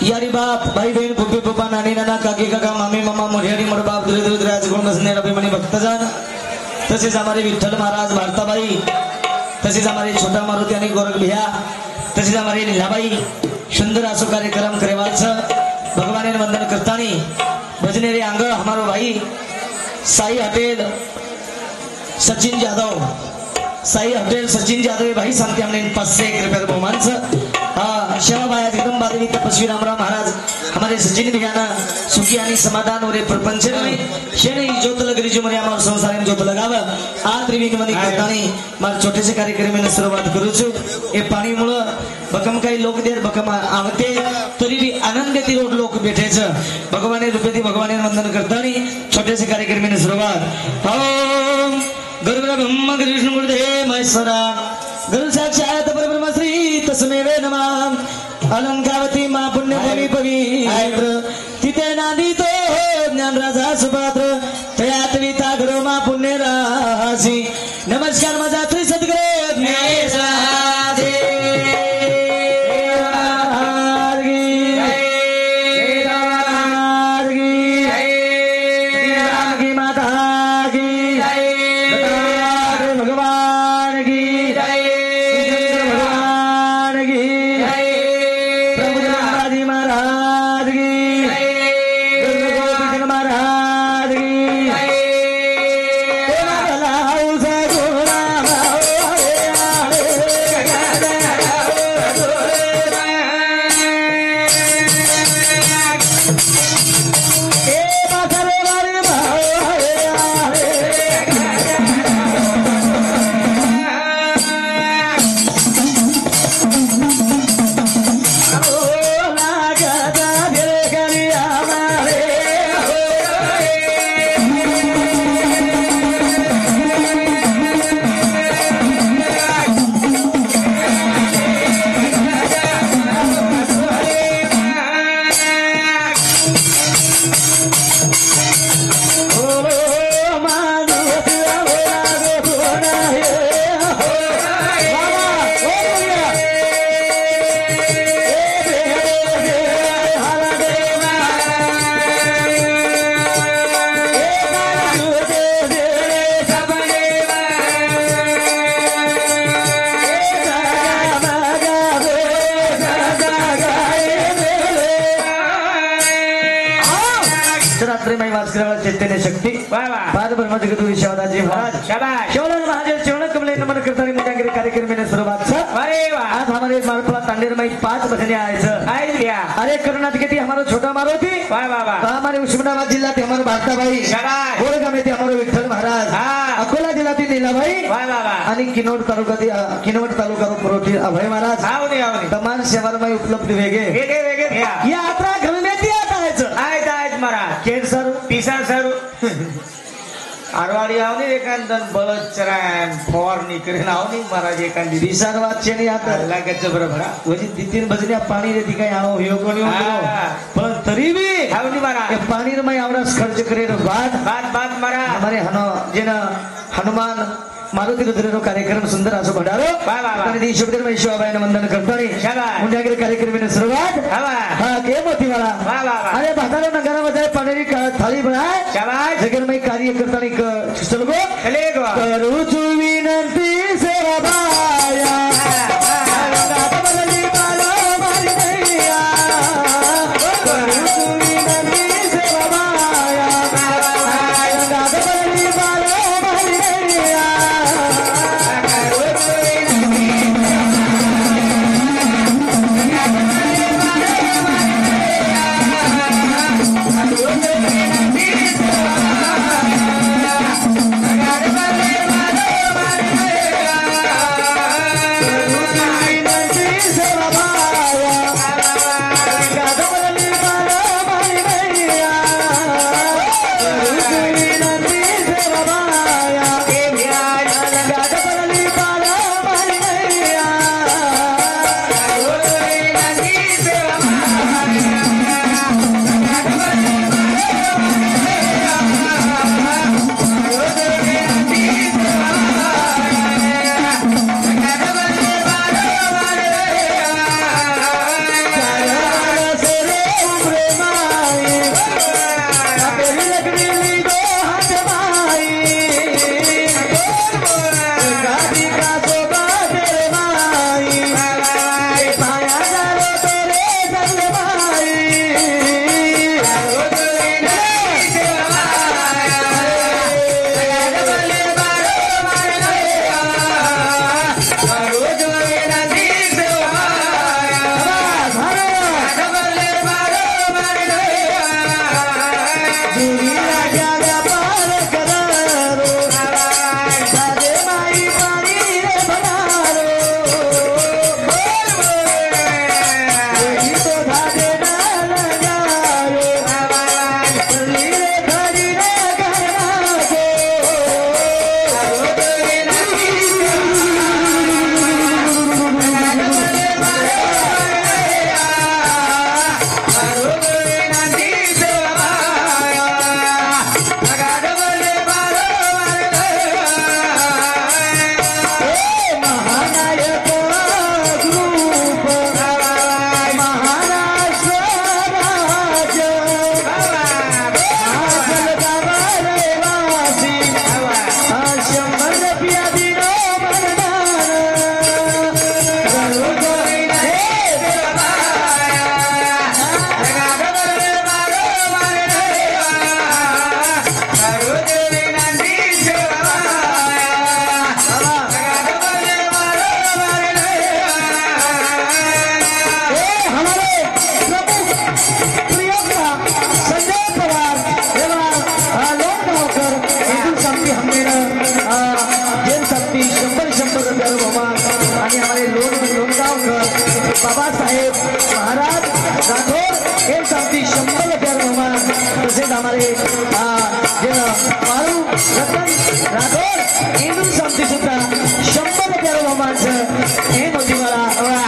यारी बाप भाई बहन पुप्पी पप्पा नानी नाना काकी काका मामी मामा मोठ्यानी मोठ बाप दुरे दुरे राजगुण बसणे अभिमानी भक्तजन तसेच हमारे विठ्ठल महाराज भारताबाई तसेच हमारे छोटा मारुती आणि गोरख भैया तसेच हमारे लीलाबाई सुंदर असो कार्यक्रम करेवाच भगवान ने वंदन करतानी भजने रे आंग हमारो भाई साई होटेल सचिन जाधव साई होटेल सचिन जाधव भाई सांगते हमने 501 रुपये बहुमान शेवा बाया एकदम बादवी तपस्वी रामराव महाराज हमारे सचिन भैया सुखी आणि समाधान और प्रपंच में शेने ज्योत लगरी जो मरे हमारे संसार में ज्योत लगाव आ त्रिवेणी मध्ये करतानी मार छोटेसे कार्यक्रम में सुरुवात करू छु ए पाणी मुळे बकम काही लोक देर बकम आवते तरी भी आनंद ती लोक बैठेच भगवान रूपे भगवान वंदन करतानी छोटेसे कार्यक्रम में सुरुवात ओम गुरु ब्रह्मा गुरु विष्णु गुरुदेव महेश्वरा गुरु साक्षात परब्रह्म श्री तस्मै नमः अलंकावती मा पुण्यभूमी पवित्र तिथे नांदी तो ज्ञान राजा सुपात्र तयात विता गुरु मा पुण्य राशी नमस्कार माझा श्री सद्गुरु ज्ञानेश महाराज चैतन्य शक्ति बाद ब्रह्म जगत विश्वदाजी महाराज शाबाश शेवलन महादेव शेवण कमले नमन करतानी मुजागिरी कार्यक्रम में सुरुवात छ अरे वाह आज हमारे मारपला तांडेर में 5 भजने आए छ आए लिया अरे कर्नाटक के हमारा छोटा मारुति वाह वाह वाह हमारे उस्मानाबाद जिला के हमारा भारताबाई शाबाश गोरगाव में हमारा विठ्ठल महाराज अकोला जिला ती लीलाबाई वाह वाह वाह आणि किनवट तालुका पुरोठी अभय महाराज आवनी आवनी तमाम सेवार में उपलब्ध वेगे वेगे यात्रा घर में ती आता है महाराज केर सर टीसर सर आरवाड़ी आवनी एकांदन बळद चरान फवारणी करेन आवनी महाराज एकांदी टीसर वाचे नहीं आता लागे बरोबर वजी 3 भजने पानी रे ती काय आओ ह्यो कोणी होतो पण तरी भी आवनी महाराज पानी रे मैं आवरास खर्च करे बात महाराज हमारे जेना हनुमान मारुति रुद्र कार्यक्रम सुंदर असो भंडारो आणि दी शुभदेव में शिवाबाईने वंदन करतानी मुंड्यागिरी कार्यक्रम में सुरुवात हां के मोती वाला अरे भाताला नगरामध्ये पाण्याची थाळी बनाय शाबाश जगन में कार्य करतानी चलगो करू तू विनंती सेवा बाया Bye. जेल शक्ती 100 रुपये बहुमान आणि हमारे लोणगावकर बाबासाहेब महाराज राठोड जेल शक्ती 100 रुपये बहुमान तसेच हमारे मारू रतन राठोड हिंदू शक्ती सुद्धा 100 रुपये बहुमान हे मोठी मला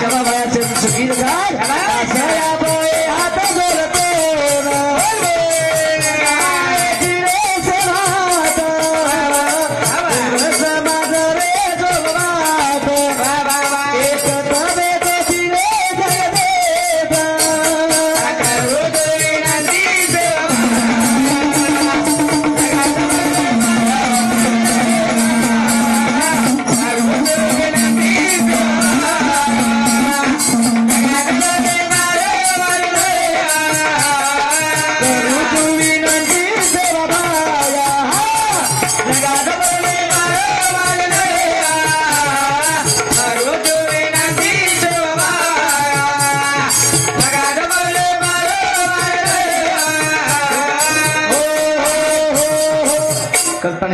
जमा वयाचे सुखीदार हात जोडतो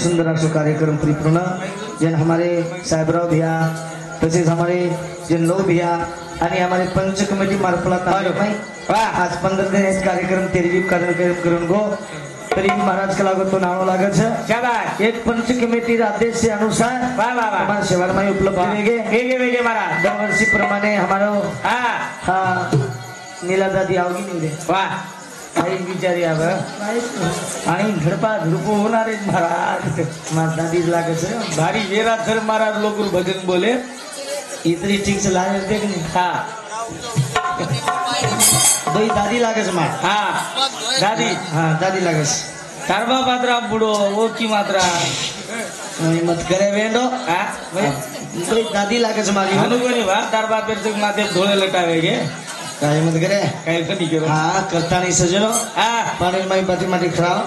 सुंदर असो कार्यक्रम परिपूर्ण जन हमारे साहेबराव भैया तसेच हमारे जन लोग भैया आणि हमारे पंच कमेटी मार्फत आज 15 दिन कार्यक्रम तेरवी कार्यक्रम करून गो तरी महाराज का लागत तो नाणो लागत है एक पंच कमेटी आदेश के अनुसार हमारे सेवा में उपलब्ध वेगे महाराज दरवर्षी प्रमाणे हमारा नीला दादी आवगी नहीं रे वाह काही विचारी आणि झडपा झुडपू होणार महाराज माझ दादी लागत भारी वेरा सर महाराज लोक भजन बोले इतनी ठीक से लागे देख नहीं दो दादी लागस मा दादी लागस तारबा पात्रा बुडो वो की मात्रा मत करे वेंडो तो दादी लागस मारी अनुगोनी बा तारबा पेर तक माथे धोळे लटावेगे काय मत करे काय कधी करो करता नहीं सजनो पानी में बाती माटी खराब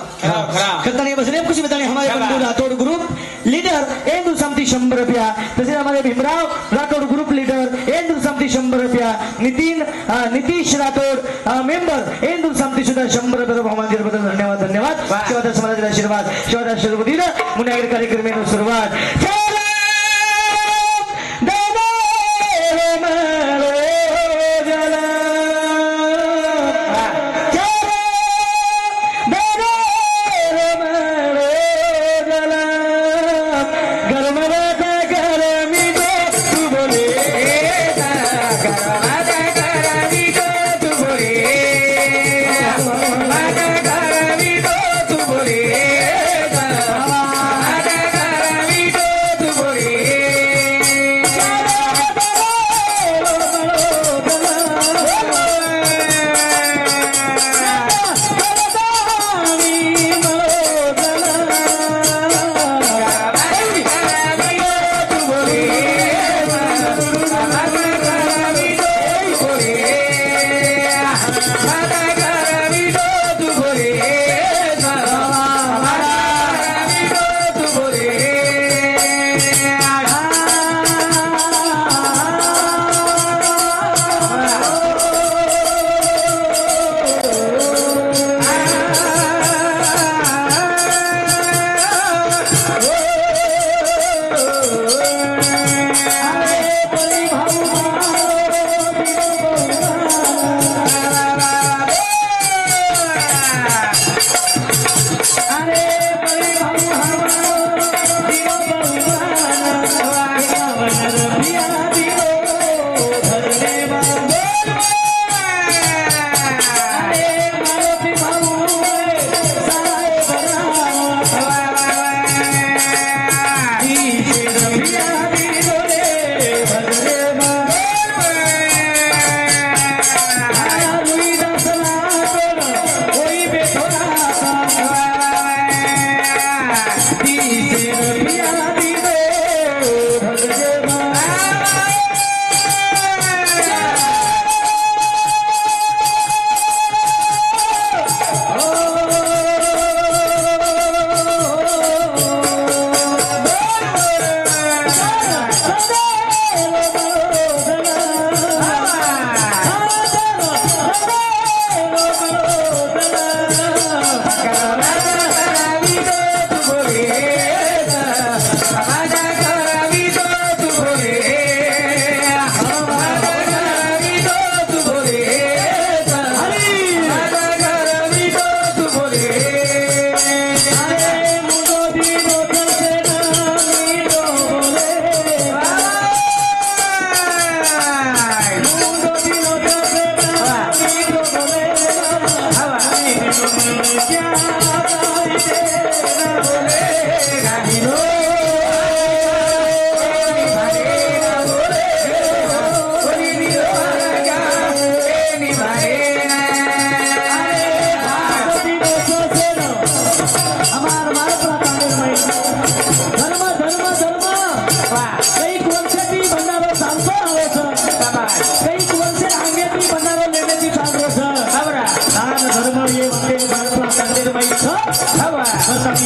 करता नहीं बस कुछ बताने हमारे बंधु राठौड़ ग्रुप लीडर एंदुर समिति 100 रुपया तसेच हमारे भीमराव राठौड़ ग्रुप लीडर एंदुर समिति 100 रुपया नीतीश राठौड़ मेंबर एंदुर समिति सुद्धा 100 रुपये बहुमान दिल्याबद्दल धन्यवाद शिवादास महाराज आशीर्वाद शिवादास शिरगुदीन मुन्यागिरी कार्यक्रम सुरुवात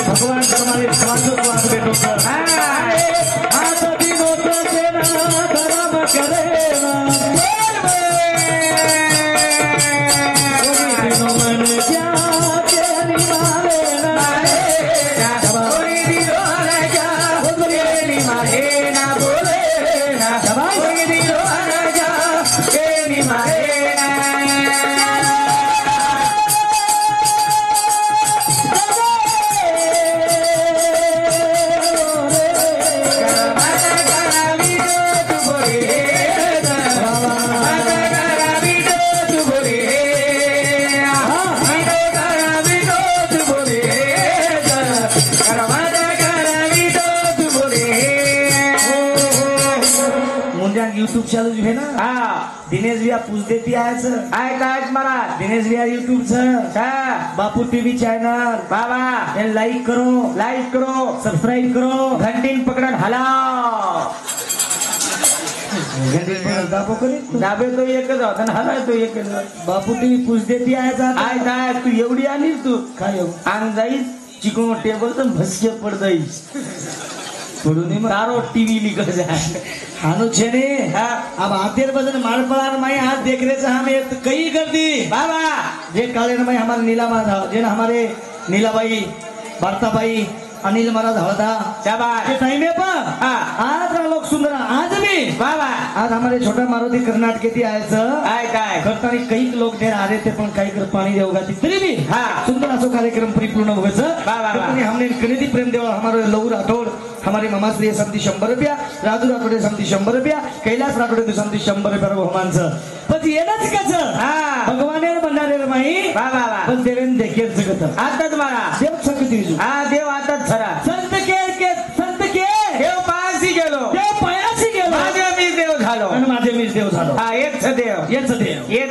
भगवान तुम्हारे स्वागत बेटो यूट्यूब चालू है ना दिनेश भैया पूछ देती आहे महाराज दिनेश भैया यूट्यूब बापू टीवी चैनल बाबा लाइक करो सब्सक्राइब करो घंटी पकड़ हलाओ दाबो करे दाबे तो एक हलाय तो एक बापू टीवी पूछ देती आहे तू एवढी आली तू काय आण जाईस चिकन टेबल तर भस्के पड़ जाईस तारो टीवी निकल जाए हानो छेने अब आतेर बजन मालपड़ार माई हाथ देख रहे हम एक कई कर दी बाबा जे काले न माई हमारे नीला माता जे हमारे नीलाबाई वार्ताबाई अनिल महाराज हवदा शाबाश टाइम है आज लोग सुंदर आज भी बाबा आज हमारे छोटा मारुति कर्नाटक काय करताना काही लोक देर आ रहे थे पण काही कर पाणी देवगा तरी भी सुंदर असो कार्यक्रम परिपूर्ण व्हायचं बाबा हमने खरेदी प्रेम देवा हमारे लहू राठोड हमारे मामा श्री समती 100 रुपया राजू राठोडे समती 100 रुपया कैलास राठोडे समती 100 रुपया बहुमानचं पण येणंच कसं भगवाने भंडारे माई बाबा पण देवेन देखील जगत आता तुम्हाला देव सकती देव आता खरा संत के देव पायाशी गेलो माझे मी देव झालो आणि माझे मी देव झालो येच देव ये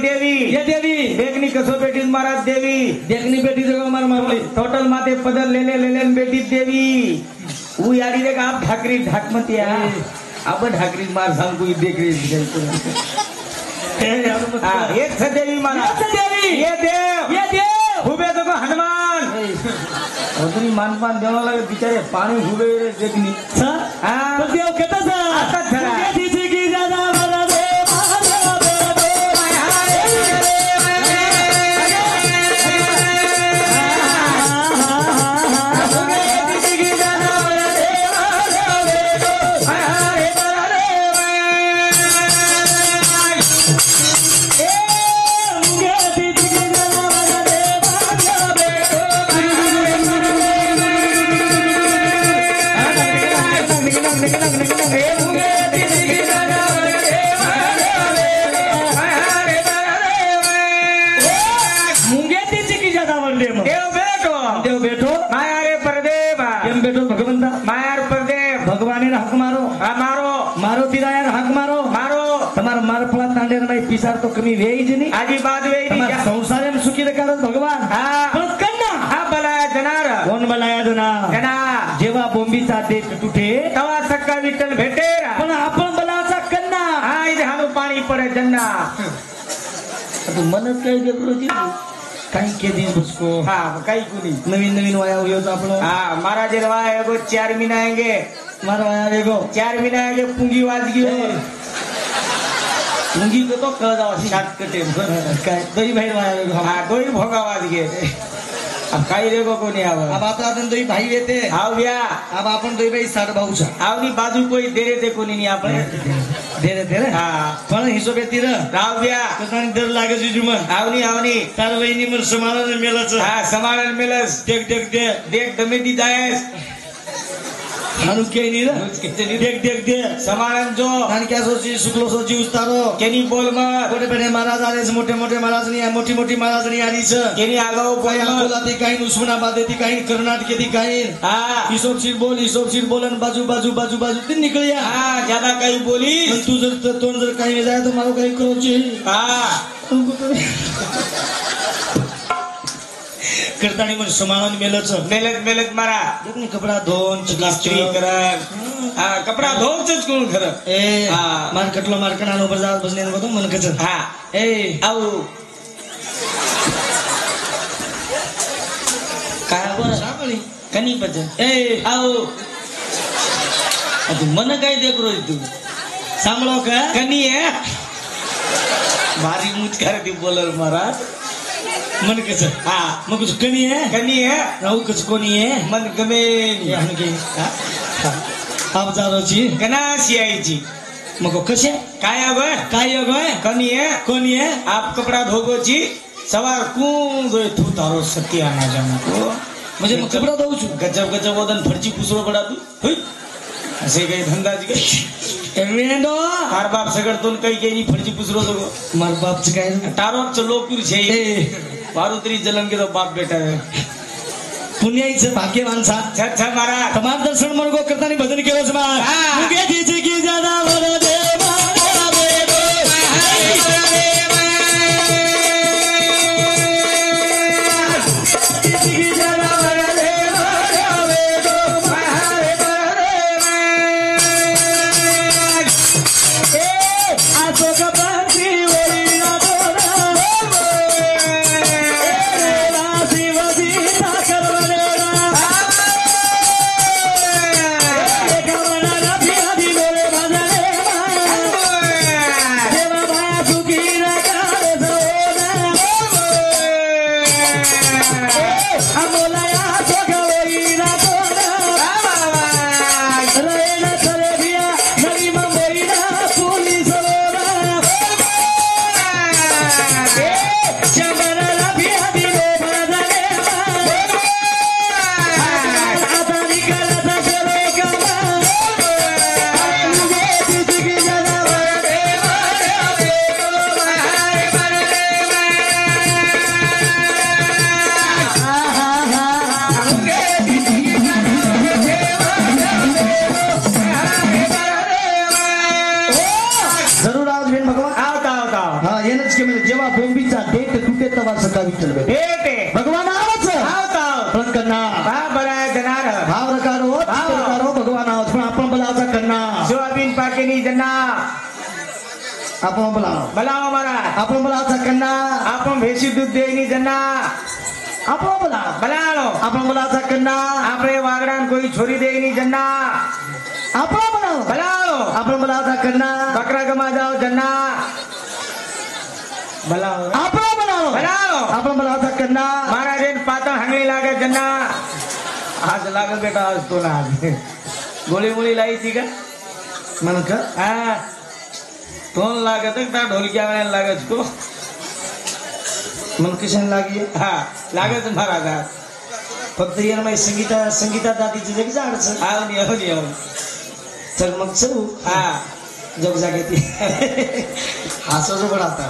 देवी देखनी कसो बेटी महाराज देवी देखनी बेटी जगह मार मारली टोटल माते पदर लेले बेटी देवी वो यारी देख आप ढाकरी ढाकमती आप ढाकरी मार सांगू देख रही एक देवी मारा ये देव उभे तो हनुमान अजून मानपान देवा लागे बिचारे पाणी उभे देखनी देव कता पिसार तो कमी वेज नहीं आजी बात वेज संसार में सुखी रखा भगवान बलाया जनार कोण बलाया जना जेव्हा बोंबीचा देश तुठे तवा सक्का विठ्ठल भेटे पण आपण बलाचा कन्ना इथे हानो पाणी पडे जन्ना तू मनच काही देवरोजी काही केदी उसको काही कुनी नवीन वाया हुयो तो आपण महाराज रवाया एगो 4 महीना आएंगे मारो आया एगो 4 महीना आएंगे पुंगी वाजगी मुंगी को तो कह जाओ शाट कटे काय दही भाई दोई भोगा वाज गे अब काही रे कोणी आवा अब आता आपण दोई भाई येते આવ્યા अब आपण दोई भाई साठ भाऊ छा આવની બાજુ કોઈ દેરે તે કોની ની આપણે दे रे હા पण हिशोब येते र આવ્યા कसानी डर लागे जुजुम આવની આવની तार वहिनी मर समाला मेलाच હા સમાળન મેલસ देख देख दे દેખ તમે દી જાયસ हानु के नी र देख देख दे સમાળન જો नान क्या सोची शुक्लो सोची उस्तारो કેની બોલ માં बड़े बड़े महाराज आले मोठे मोठे महाराज नहीं मोठी मोठी महाराज नहीं आली छ કેની આગાઓ काही બોલ માં अकोलाती काही उस्मानाबादेती काही कर्नाटकेती काही હા हिशोब सीट बोलन बाजू बाजू बाजू बाजू तीन निकलिया હા જ્યાદા काही बोली पण तू जर तोंड जर काही जाय तर मारो काही करोची હા करतानी मन समाळन मेलच मेलत मेलत मारा देख ने कपड़ा धोन इस्त्री करन हा कपडा धोवच कोण खरं ए हा. मार कटलो मार कणानो बर जात बसने नको मन कच हा ए આવ काय बर सामळी કની પછ ए આવ तू मन काय देख रोज तू सांभळो का कनी है भारी मुचकार ती बोलर महाराज मन कच हा मग कुछ कमी है कनी है राहू कच कोणी है मन गमे ये हनके आप जारोची कना सियाईची मग कसे काय अगं काय गय कनी है कोणी है आप कपडा धोगोची सवार कोण जोय तू तारो सत्य आना जामको म्हणजे मग कपडा धुवू छु गजब गजब वदन फरची पुसरो पडा तू होय असे काही धंदाची काही एवेंडो तार बाप सगळतून काही काही फरची पुसरो तो मार बापच काय तारोच लोकूर छे पारुत्री जलम के तो बाप बेटा है पुण्याईचं भाग्यवान सा अच्छा मारा तमाम दर्शन मर्गो करताना भजन केलंच मा हा. मुगे तिची की जादा वर देवा जेव्हा बोंबीचा डेट तुटे तवा सका विठ्ठल बेटे भगवान आवच पण कन्ना बराय जनार भाव रकारो भगवान आवच पण आपण बोलावचा कन्ना सोयाबीन पाकेनी जना आपण बलाव मारा आपण बोलावचा कन्ना आपण भेशी दूध देनी जना आपण बलालो आपण बोलावचा कन्ना आपले वागडान कोई छोरी देनी जना आपण बलालो आपण बोलावचा कन्ना बकरा गमा जाओ जना बलाओ आपण बोलावचा कन्ना महाराज पातळ हंगली लागे जना आज लागल बेटा आज तो ना आज गोळी मुळी लायची का मन का हा तोंड लागत का ढोलक्या वेळेला लागत तो मन किशन लागी हा लागत महाराज फक्त यार माई संगीता दादीची जगी झाडच आवनी चल मग चलू हा जग जागेती असं जो बडाता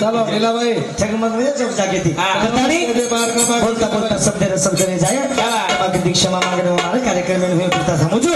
चलो लीलाबाई जगमग में जग जागेती बोलता बोलता शब्द ने जाए क्षमा मांगने वाला कार्यक्रम में हुए पिता समझो